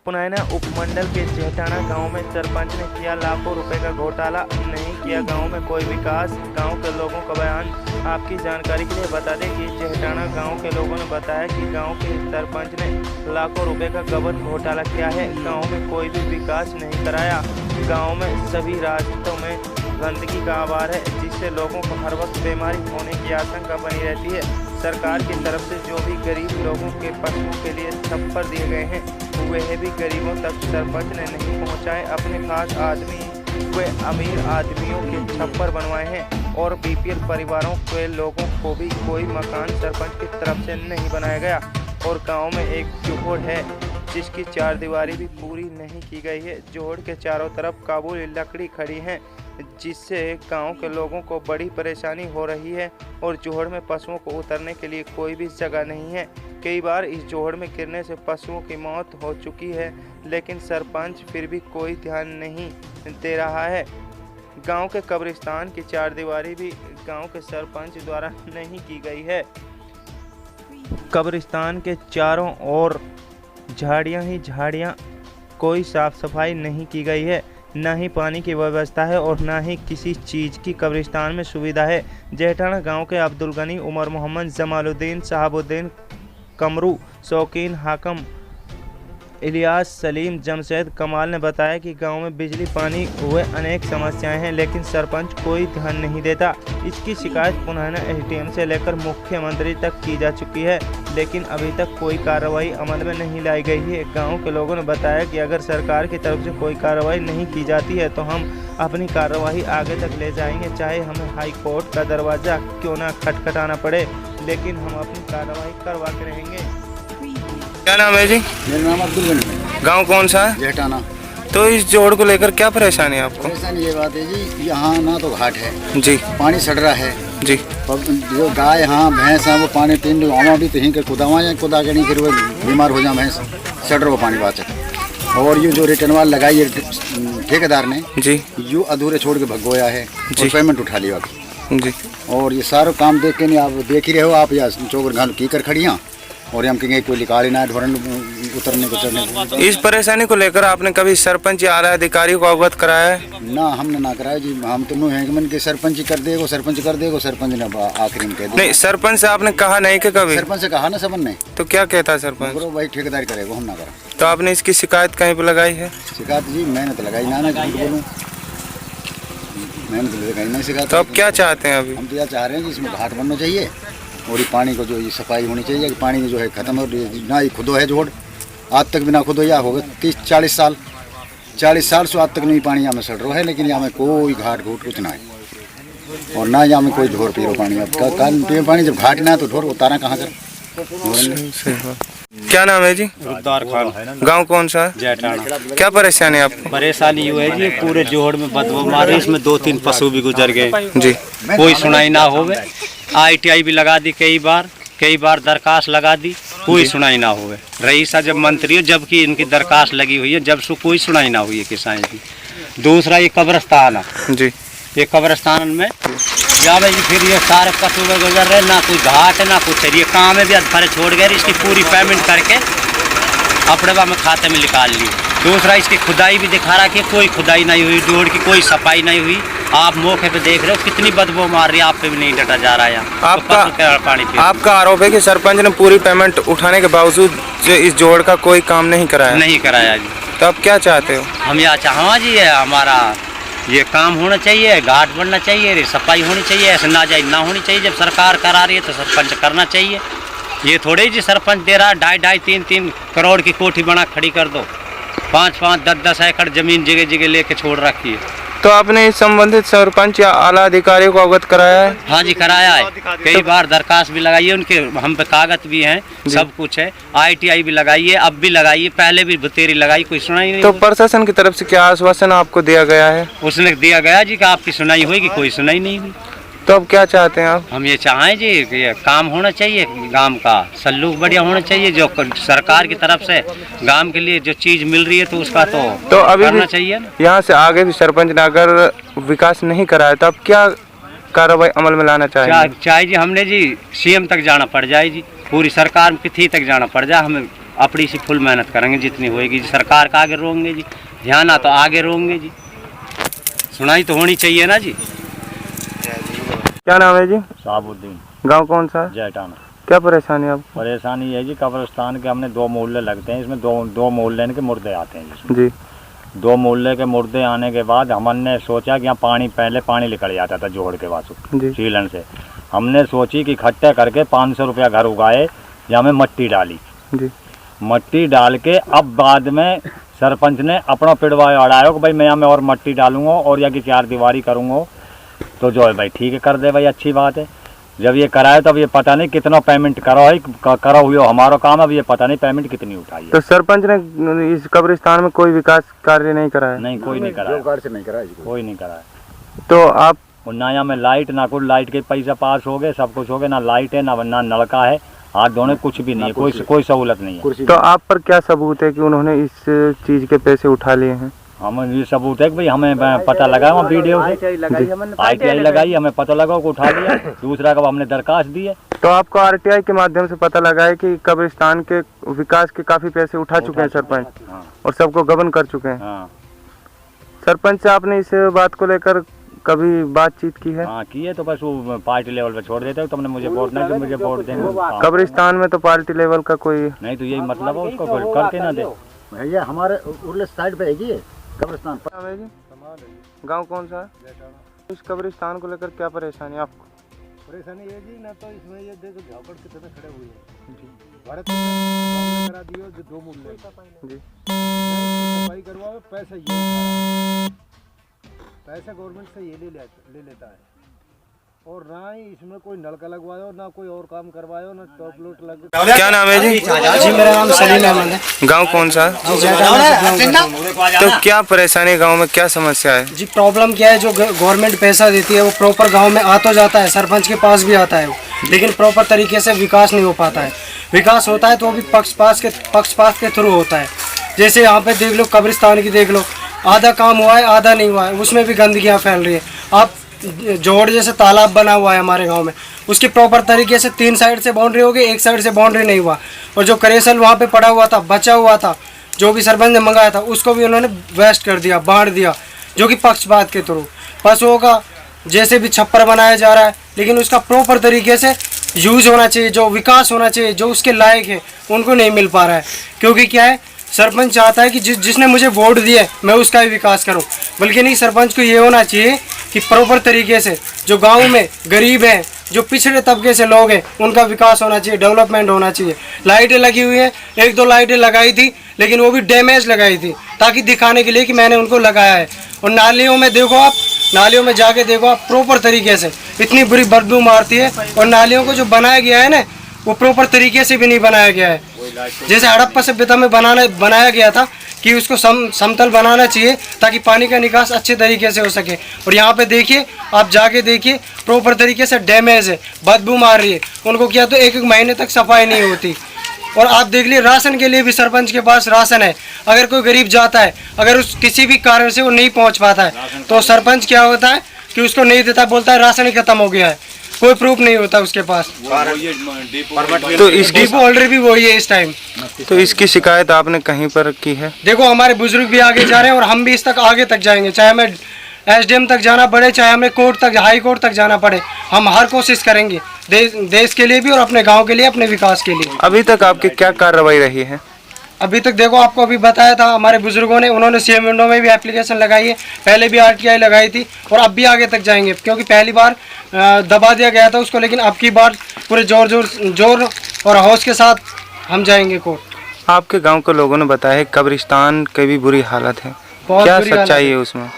पुनैना उपमंडल के जेहटाना गांव में सरपंच ने किया लाखों रुपए का घोटाला, नहीं किया गांव में कोई विकास। गांव के लोगों का बयान आपकी जानकारी के लिए बता दें कि जेहटाना गांव के लोगों ने बताया कि गांव के सरपंच ने लाखों रुपए का गबन घोटाला किया है। गांव में कोई भी विकास नहीं कराया। गांव में सभी रास्तों में गंदगी का आवार है, जिससे लोगों को हर वक्त बीमारी होने की आशंका बनी रहती है। सरकार की तरफ से जो भी गरीब लोगों के पशुओं के लिए छप्पर दिए गए हैं, वह भी गरीबों तक सरपंच ने नहीं पहुंचाए। अपने खास आदमी व अमीर आदमियों के छप्पर बनवाए हैं और बीपीएल परिवारों के लोगों को भी कोई मकान सरपंच की तरफ से नहीं बनाया गया। और गांव में एक जोहड़ है जिसकी चारदीवारी भी पूरी नहीं की गई है। जोहड़ के चारों तरफ काबुली लकड़ी खड़ी है, जिससे गांव के लोगों को बड़ी परेशानी हो रही है। और जोहड़ में पशुओं को उतरने के लिए कोई भी जगह नहीं है। कई बार इस जोहड़ में गिरने से पशुओं की मौत हो चुकी है, लेकिन सरपंच फिर भी कोई ध्यान नहीं दे रहा है। गांव के कब्रिस्तान की चारदीवारी भी गांव के सरपंच द्वारा नहीं की गई है। कब्रिस्तान के चारों ओर झाड़ियां ही झाड़ियां, कोई साफ सफाई नहीं की गई है, न ही पानी की व्यवस्था है और न ही किसी चीज़ की कब्रिस्तान में सुविधा है। जेहटाना गांव के अब्दुल गनी, उमर मोहम्मद, जमालुद्दीन, साहबुद्दीन, कमरू, शौकीन, हाकम, इलियास, सलीम, जमशेद, कमाल ने बताया कि गांव में बिजली, पानी व अनेक समस्याएं हैं, लेकिन सरपंच कोई ध्यान नहीं देता। इसकी शिकायत पुनैना एसडीएम से लेकर मुख्यमंत्री तक की जा चुकी है, लेकिन अभी तक कोई कार्रवाई अमल में नहीं लाई गई है। गांव के लोगों ने बताया कि अगर सरकार की तरफ से कोई कार्रवाई नहीं की जाती है तो हम अपनी कार्रवाई आगे तक ले जाएंगे, चाहे हमें हाई कोर्ट का दरवाज़ा क्यों ना खटखटाना पड़े, लेकिन हम अपनी कार्रवाई करवा के रहेंगे। क्या नाम है जी? मेरा नाम अब्दुल गनी है। गांव कौन सा है? जेहटाना। तो इस जोड़ को लेकर क्या परेशानी है आपको? परेशानी ये बात है जी, यहाँ ना तो घाट है जी, पानी सड़ रहा है जी, जो गाय हाँ भैंस हैं वो पानी पीने आवा भी तो कर खुदावा जाए, खुदा के नहीं फिर वो बीमार हो जाए भैंस, सड़ रहा वो पानी बात है। और ये जो रिटर्न वाल लगाई है ठेकेदार ने जी, यू अधूरे छोड़ के भगोया है और पेमेंट उठा लिया जी। और ये सारा काम देख के नहीं, आप देख ही रहे हो आप, या चौकर घाल की कर खड़ियाँ और हम कहेंगे कोई निकाली ना ढोरन उतरने को चढ़ने को। इस परेशानी को लेकर आपने कभी सरपंच या आला अधिकारी को अवगत कराया है? ना, हमने ना कराया जी। हम तो नो है कि मन के सरपंच कर देगो, सरपंच कर देगो, सरपंच ने आखिरी में कह दिया। नहीं, सरपंच से आपने कहा नहीं कि कभी? सरपंच से कहा ना सबन ने। तो क्या कहता है सरपंच? भाई ठेकेदार करेगा, हम ना करा। तो आपने इसकी शिकायत कहीं पर लगाई है? शिकायत जी मैंने तो लगाई ना, झूठ बोलूं, मैंने तो लगाई नहीं शिकायत। तो आप क्या चाहते हैं अभी? हम तो यह चाह रहे हैं कि इसमें घाट बनना चाहिए और ये पानी को जो ये सफाई होनी चाहिए कि पानी जो है खत्म हो ना, ये खुदो है जोड़ आज तक बिना खुदो या होगा 30-40 साल से आज तक नहीं पानी यहाँ में सड़ रहा है, लेकिन यहाँ में कोई घाट घूट कुछ ना है और ना यहाँ में कोई ढोर पी रहा पानी। अब काल पिए पानी जब घाट ना है तो ढोर उतारा कहाँ कर। क्या नाम है जी? रुद्दार खान। गांव कौन सा है? जेहटाना। क्या परेशानी है आपको? परेशानी ये है जी, पूरे जोहड़ में बदबू मारे, इसमें 2-3 पशु भी गुजर गए जी, कोई सुनाई ना होवे। ITI भी लगा दी कई बार दरखास्त लगा दी, कोई सुनाई ना होवे। रईसा जब मंत्री हो, जबकि इनकी दरखास्त लगी हुई है, जब से कोई सुनाई ना हुई है किसान की। दूसरा ये कब्रस्तान है जी, ये कब्रस्तान में जावे जी, फिर ये सारे पशु गुजर रहे, ना कोई घाट है ना कुछ है। ये काम है भी अधफरे छोड़ गए, इसकी पूरी पेमेंट करके अपने में खाते में निकाल ली। दूसरा इसकी खुदाई भी दिखा रहा कि कोई खुदाई नहीं हुई, जोड़ की कोई सफाई नहीं हुई। आप मौके पे देख रहे हो कितनी बदबू मार रही है, आप पे भी नहीं डटा जा रहा है। आपका आरोप है कि सरपंच ने पूरी पेमेंट उठाने के बावजूद इस जोड़ का कोई काम नहीं कराया जी। तो आप क्या चाहते हो? हम यह चाहवा जी है, हमारा ये काम होना चाहिए, घाट बनना चाहिए, सफाई होनी चाहिए, ऐसे नाजायज ना होनी चाहिए। जब सरकार करा रही है तो सरपंच करना चाहिए। ये थोड़े जी सरपंच दे रहा 2.5, 3-3 करोड़ की कोठी बना खड़ी कर दो, 5-5, 10-10 एकड़ जमीन जगह लेके छोड़ रखी है। तो आपने इस संबंधित सरपंच या आला अधिकारी को अवगत कराया है? हाँ जी, कराया है। कई बार दरखास्त भी लगाई है, उनके हम पे कागज भी हैं, सब कुछ है। ITI भी लगाई है, अब भी लगाई है, पहले भी बतेरी लगाई, कोई सुनाई नहीं। तो प्रशासन की तरफ से क्या आश्वासन आपको दिया गया है? उसने दिया गया जी कि आपकी सुनाई होगी, कोई सुनाई नहीं हुई। तो अब क्या चाहते हैं आप? हम ये चाहें जी कि ये काम होना चाहिए, गांव का सल्लूक बढ़िया होना चाहिए। जो सरकार की तरफ से गांव के लिए जो चीज़ मिल रही है तो उसका तो अभी करना चाहिए ना। यहाँ से आगे भी सरपंच ने अगर विकास नहीं कराया तो अब क्या कार्रवाई अमल में लाना चाहिए? चाहिए जी, हमने जी CM तक जाना पड़ जाए जी, पूरी सरकार तिथि तक जाना पड़ जाए, हमें अपनी सी फुल मेहनत करेंगे जितनी होएगी जी। सरकार का आगे रोएंगे जी, ध्यान आ तो आगे रोएंगे जी, सुनाई तो होनी चाहिए ना जी। क्या नाम है जी? साबुद्दीन, गांव कौन सा है? जैटाना। क्या परेशानी है आपको? परेशानी है जी, कब्रिस्तान के हमने 2 मोहल्ले लगते हैं, इसमें दो मोहल्ले के मुर्दे आते हैं जिसमें। जी 2 मोहल्ले के मुर्दे आने के बाद हमने सोचा कि यहाँ पहले पानी निकल जाता था जोड़ के वासु जी सीलन से। हमने सोची कि इकट्ठे करके 500 रुपया घर उगाए या में मट्टी डाली। जी मट्टी डाल के अब बाद में सरपंच ने अपना पिड़वाया अड़ाया कि भाई मैं यहाँ में और मट्टी डालूंगा और या कि 4 दीवारी करूँगा, तो जो है भाई ठीक है कर दे भाई, अच्छी बात है। जब ये कराए तब ये पता नहीं कितना पेमेंट करा हुआ हमारा काम, अब ये पता नहीं पेमेंट कितनी उठाई है। तो सरपंच ने इस कब्रिस्तान में कोई विकास कार्य नहीं कराया? नहीं, कोई नहीं कराया, से नहीं कराया, कोई नहीं कराया। तो आप और ना यहाँ में लाइट, ना कोई लाइट के पैसा पास हो गए, सब कुछ हो गया, ना लाइट है ना नलका है, हाथ धोने कुछ भी नहीं है, कोई सहूलत नहीं है। तो आप पर क्या सबूत है कि उन्होंने इस चीज के पैसे उठा लिए हैं? हमें ये सबूत है कि भाई हमें पता लगा वहाँ वीडियो से ITI लगाई, हमें पता लगा को उठा लिया। दूसरा का हमने दरखास्त दी है। तो आपको RTI के माध्यम से पता लगा है कि कब्रिस्तान के विकास के काफी पैसे उठा चुके हैं सरपंच, हाँ, और सबको गबन कर चुके हैं। हाँ, सरपंच से आपने इस बात को लेकर कभी बातचीत की है? हाँ की है, तो बस वो पार्टी लेवल पे छोड़ देते हो, तुमने मुझे वोट नहीं, जो मुझे वोट देंगे। हाँ। कब्रिस्तान में तो पार्टी लेवल का कोई नहीं तो यही मतलब है, उसको करके ना दे। भैया हमारे उरले साइड पे है ये कब्रिस्तान पर। गांव कौन सा है? इस कब्रिस्तान को लेकर क्या परेशानी है आपको? परेशानी ये जी ना, तो इसमें ये देखो झापड़ कितने खड़े हुए हैं। भारत करा दियो जो 2 मूल्य जी सफाई करवाओ, पैसा ये पैसा गवर्नमेंट से ये ले लेता है, और ना ही इसमें कोई नलका लगवायो, ना कोई और काम करवायो, ना टॉप लोट लगे। क्या नाम है जी? जी मेरा नाम सलीम अहमद है। गांव कौन सा है? तो क्या परेशानी गांव में, क्या समस्या है? जी प्रॉब्लम क्या है, जो गवर्नमेंट पैसा देती है वो प्रॉपर गांव में आ तो जाता है, सरपंच के पास भी आता है वो, लेकिन प्रॉपर तरीके से विकास नहीं हो पाता है। विकास होता है तो वो भी पक्षपात के थ्रू होता है। जैसे यहाँ पे देख लो, कब्रिस्तान की देख लो, आधा काम हुआ है आधा नहीं हुआ है, उसमें भी गंदगियाँ फैल रही है। आप जोड़ जैसे तालाब बना हुआ है हमारे गांव में, उसकी प्रॉपर तरीके से 3 साइड से बाउंड्री होगी, 1 साइड से बाउंड्री नहीं हुआ, और जो करेसल वहाँ पे पड़ा हुआ था, बचा हुआ था, जो कि सरपंच ने मंगाया था, उसको भी उन्होंने वेस्ट कर दिया, बांट दिया, जो कि पक्षपात के थ्रू। पशुओं का जैसे भी छप्पर बनाया जा रहा है, लेकिन उसका प्रॉपर तरीके से यूज होना चाहिए, जो विकास होना चाहिए, जो उसके लायक है, उनको नहीं मिल पा रहा है। क्योंकि क्या है, सरपंच चाहता है कि जिसने मुझे वोट दिए मैं उसका ही विकास करूं, बल्कि नहीं, सरपंच को ये होना चाहिए कि प्रॉपर तरीके से जो गांव में गरीब हैं, जो पिछड़े तबके से लोग हैं, उनका विकास होना चाहिए, डेवलपमेंट होना चाहिए। लाइटें लगी हुई हैं, 1-2 लाइटें लगाई थी, लेकिन वो भी डैमेज लगाई थी, ताकि दिखाने के लिए कि मैंने उनको लगाया है। और नालियों में देखो आप, नालियों में जाके देखो आप, प्रॉपर तरीके से इतनी बुरी बदबू मारती है, और नालियों को जो बनाया गया है ना, वो प्रॉपर तरीके से भी नहीं बनाया गया है। जैसे हड़प्पा सभ्यता में बनाया गया था कि उसको समतल बनाना चाहिए, ताकि पानी का निकास अच्छे तरीके से हो सके। और यहाँ पे देखिए, आप जाके देखिए, प्रॉपर तरीके से डैमेज है, बदबू मार रही है। उनको क्या तो 1-1 महीने तक सफाई नहीं होती। और आप देख लीजिए, राशन के लिए भी सरपंच के पास राशन है, अगर कोई गरीब जाता है, अगर उस किसी भी कारण से वो नहीं पहुँच पाता है, तो सरपंच क्या होता है कि उसको नहीं देता, बोलता है राशन ही खत्म हो गया है, कोई प्रूफ नहीं होता उसके पास। तो इसकी डिपो होल्डर भी वही है इस टाइम। तो इसकी शिकायत आपने कहीं पर की है? देखो, हमारे बुजुर्ग भी आगे जा रहे हैं, और हम भी इस तक आगे तक जाएंगे, चाहे हमें SDM तक जाना पड़े, चाहे हमें कोर्ट तक, हाई कोर्ट तक जाना पड़े, हम हर कोशिश करेंगे देश के लिए भी, और अपने गांव के लिए, अपने विकास के लिए। अभी तक आपकी क्या कार्रवाई रही है? अभी तक देखो, आपको अभी बताया था, हमारे बुजुर्गों ने, उन्होंने CM विंडो में भी एप्लीकेशन लगाई है, पहले भी RTI लगाई थी, और अब भी आगे तक जाएंगे, क्योंकि पहली बार दबा दिया गया था उसको, लेकिन अब की बार पूरे जोर और हौस के साथ हम जाएंगे कोर्ट। आपके गांव के लोगों ने बताया है कब्रिस्तान की भी बुरी हालत है, बहुत क्या बुरी हालत सच्चाई है है उसमें?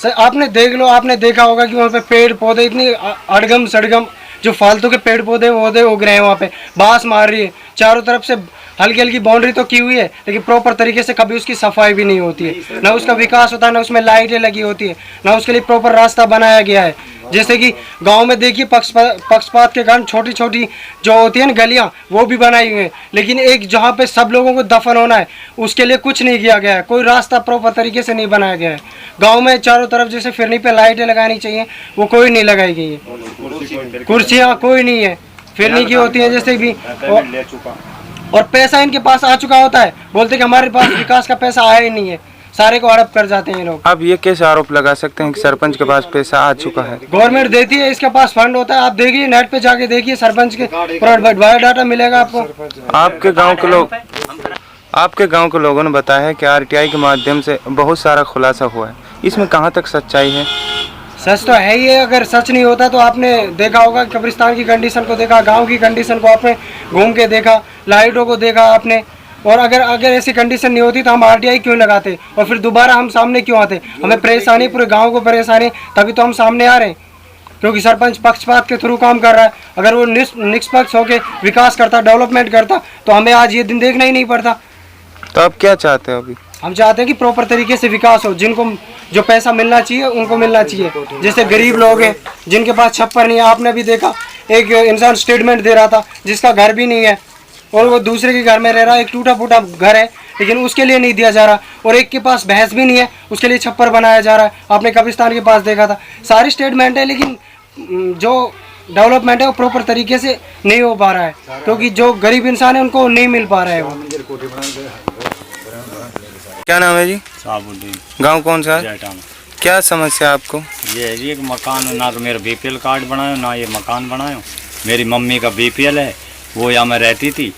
सर, आपने देख लो, आपने देखा होगा कि वहाँ पे पेड़ पौधे इतनी अड़गम सड़गम, जो फालतू के पेड़ पौधे उग रहे हैं, वहाँ पे बांस मार रही है, चारों तरफ से हल्की हल्की बाउंड्री तो की हुई है, लेकिन प्रॉपर तरीके से कभी उसकी सफाई भी नहीं होती है, ना उसका विकास होता है, ना उसमें लाइटें लगी होती है, ना उसके लिए प्रॉपर रास्ता बनाया गया है। जैसे कि गांव में देखिए, पक्षपात के कारण छोटी छोटी जो होती है ना गलियां, वो भी बनाई हुई हैं, लेकिन एक जहां पे सब लोगों को दफन होना है, उसके लिए कुछ नहीं किया गया है, कोई रास्ता प्रॉपर तरीके से नहीं बनाया गया है। गांव में चारों तरफ जैसे फिरनी पे लाइटें लगानी चाहिए, वो कोई नहीं लगाई गई है, कुर्सियाँ कोई नहीं है, फिरनी की होती है जैसे भी, और पैसा इनके पास आ चुका होता है, बोलते कि हमारे पास विकास का पैसा आया ही नहीं है, सारे को हड़प कर जाते हैं ये लोग। आप ये कैसे आरोप लगा सकते हैं कि सरपंच के पास पैसा आ चुका है? गवर्नमेंट देती है, इसके पास फंड होता है। आप देखिए नेट पे जाके देखिए, सरपंच के बायोडाटा मिलेगा आपको। आपके गांव के लोगों ने बताया है कि आरटीआई के माध्यम से बहुत सारा खुलासा हुआ है, इसमें कहां तक सच्चाई है? सच तो है ही है। अगर सच नहीं होता तो आपने देखा होगा, कब्रिस्तान की कंडीशन को देखा, गांव की कंडीशन को आपने घूम के देखा, लाइटों को देखा आपने। और अगर ऐसी कंडीशन नहीं होती तो हम आरटीआई क्यों लगाते और फिर दोबारा हम सामने क्यों आते? हमें परेशानी, पूरे गांव को परेशानी, तभी तो हम सामने आ रहे हैं, क्योंकि सरपंच पक्षपात के थ्रू काम कर रहा है। अगर वो निष्पक्ष होकर विकास करता, डेवलपमेंट करता, तो हमें आज ये दिन देखना ही नहीं पड़ता। तो आप क्या चाहते हो अभी? हम चाहते हैं कि प्रॉपर तरीके से विकास हो, जिनको जो पैसा मिलना चाहिए उनको मिलना चाहिए। जैसे गरीब लोग हैं जिनके पास छप्पर नहीं है, आपने भी देखा एक इंसान स्टेटमेंट दे रहा था जिसका घर भी नहीं है और वो दूसरे के घर में रह रहा है, एक टूटा फूटा घर है लेकिन उसके लिए नहीं दिया जा रहा, और एक के पास भैंस भी नहीं है उसके लिए छप्पर बनाया जा रहा है। आपने कब्रिस्तान के पास देखा था, सारी स्टेटमेंट है लेकिन जो डेवलपमेंट है वो प्रॉपर तरीके से नहीं हो पा रहा है, क्योंकि जो गरीब इंसान है उनको नहीं मिल पा रहा है वो। क्या नाम है जी? साबुद्दीन। गांव कौन सा है? जयटान। क्या समस्या आपको? ये है जी एक मकान, ना तो मेरा बीपीएल कार्ड बनायो ना ये मकान बनायो। मेरी मम्मी का बीपीएल है, वो यहाँ में रहती थी,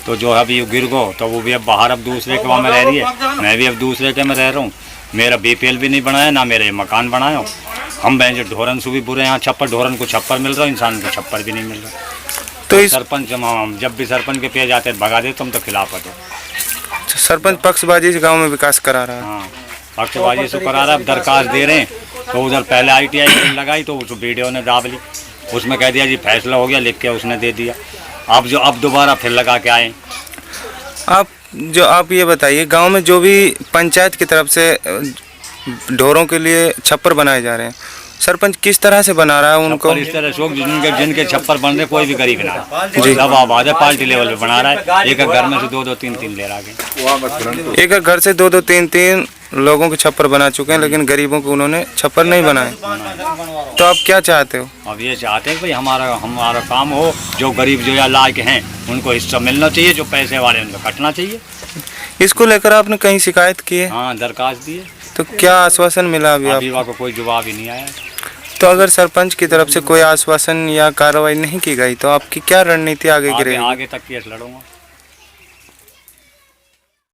तो जो अभी गिर गो तो वो भी अब बाहर अब दूसरे के वहाँ में रह रही है, मैं भी अब दूसरे के में रह रहा हूँ। मेरा बीपीएल भी नहीं बनाया, ना मेरे मकान बनायो। हम बहन जो ढोरन से भी बुरे, यहाँ छप्पर ढोरन को छप्पर मिल रहा है, इंसान को छप्पर भी नहीं मिल रहा। तो सरपंच हम जब भी सरपंच के पेज आते भगा दे, तुम तो खिलाफ हो। सरपंच पक्षबाजी से गांव में विकास करा रहा है। हाँ, पक्षबाजी से करा रहा है। अब दरखास्त दे रहे हैं तो उधर पहले आईटीआई लगाई तो उस वीडियो ने दाब ली, उसमें कह दिया जी फैसला हो गया, लिख के उसने दे दिया। अब दोबारा फिर लगा के आए। आप ये बताइए, गांव में जो भी पंचायत की तरफ से ढोरों के लिए छप्पर बनाए जा रहे हैं, सरपंच किस तरह से बना रहा है उनको? इस तरह से जिनके छप्पर बन रहे, कोई भी गरीब ना जी, सब आवाज है, पार्टी लेवल पे बना रहा है। एक घर में से 2-2, 3-3 ले रहा है। एक घर से 2-2, 3-3 लोगों के छप्पर बना चुके हैं, लेकिन गरीबों को उन्होंने छप्पर नहीं बनाए। तो आप क्या चाहते हो? अब ये चाहते हैं कि भाई हमारा काम हो, जो गरीब जो या लायक हैं उनको हिस्सा मिलना चाहिए, जो पैसे वाले उनको कटना चाहिए। इसको लेकर आपने कहीं शिकायत की है? हाँ, दरखास्त दी है। तो क्या आश्वासन मिला अभी आपको? कोई जवाब ही नहीं आया। तो अगर सरपंच की तरफ से कोई आश्वासन या कार्रवाई नहीं की गई तो आपकी क्या रणनीति आगे की रहेगी? आगे तक केस लड़ूंगा।